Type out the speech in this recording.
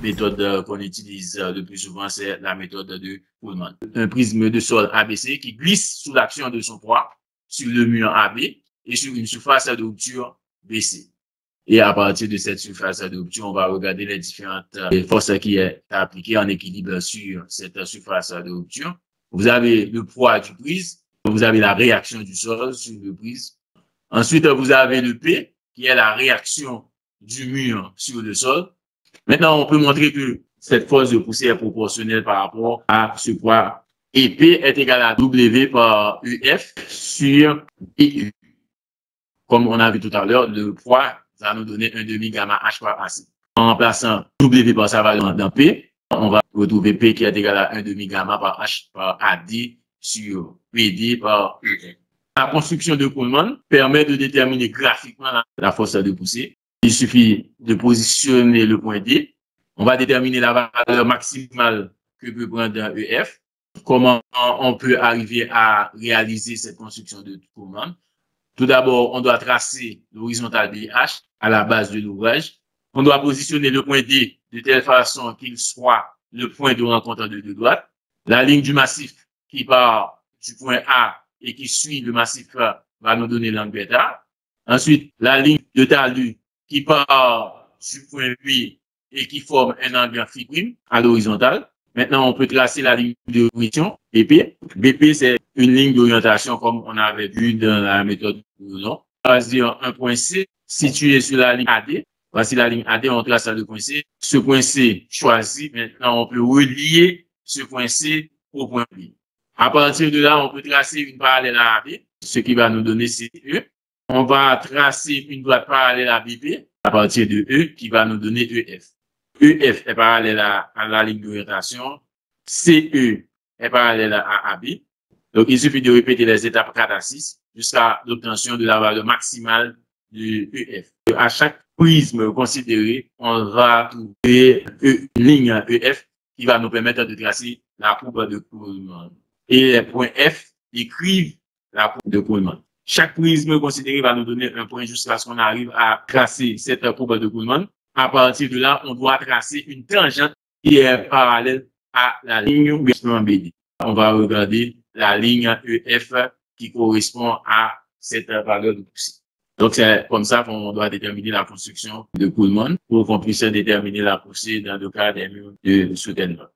méthode qu'on utilise le plus souvent, c'est la méthode de Coleman. Un prisme de sol ABC qui glisse sous l'action de son poids sur le mur AB et sur une surface de rupture BC. Et à partir de cette surface de rupture, on va regarder les différentes forces qui est appliquées en équilibre sur cette surface de rupture. Vous avez le poids du prisme, vous avez la réaction du sol sur le prisme. Ensuite, vous avez le P, qui est la réaction du mur sur le sol. Maintenant, on peut montrer que cette force de poussée est proportionnelle par rapport à ce poids. Et P est égal à W par UF sur EU. Comme on a vu tout à l'heure, le poids va nous donner un demi gamma H par AC. En remplaçant W par sa valeur dans P, on va retrouver P qui est égal à un demi gamma par H par AD sur PD par EF. La construction de Coleman permet de déterminer graphiquement la force de poussée. Il suffit de positionner le point D. On va déterminer la valeur maximale que peut prendre EF. Comment on peut arriver à réaliser cette construction de Coleman? Tout d'abord, on doit tracer l'horizontale BH à la base de l'ouvrage. On doit positionner le point D de telle façon qu'il soit le point de rencontre de deux droites. La ligne du massif qui part du point A et qui suit le massif A va nous donner l'angle bêta. Ensuite, la ligne de talus qui part du point B et qui forme un angle phi' à l'horizontale. Maintenant, on peut tracer la ligne d'orientation BP. BP, c'est une ligne d'orientation comme on avait vu dans la méthode Coulomb. On va dire un point C situé sur la ligne AD. Voici la ligne AD, on trace le point C. Ce point C choisi, maintenant, on peut relier ce point C au point B. À partir de là, on peut tracer une parallèle à AB, ce qui va nous donner CE. On va tracer une droite parallèle à BP à partir de E, qui va nous donner EF. EF est parallèle à la ligne d'orientation. CE est parallèle à AB. Donc, il suffit de répéter les étapes 4 à 6 jusqu'à l'obtention de la valeur maximale de EF. À chaque prisme considéré, on va trouver une ligne EF qui va nous permettre de tracer la courbe de Coleman. Et les points F décrivent la courbe de Coleman. Chaque prisme considéré va nous donner un point jusqu'à ce qu'on arrive à tracer cette courbe de Coleman. À partir de là, on doit tracer une tangente qui est parallèle à la ligne BD. On va regarder la ligne EF qui correspond à cette valeur de poussée. Donc, c'est comme ça qu'on doit déterminer la construction de Coleman pour qu'on puisse déterminer la poussée dans le cas des murs de soutènement.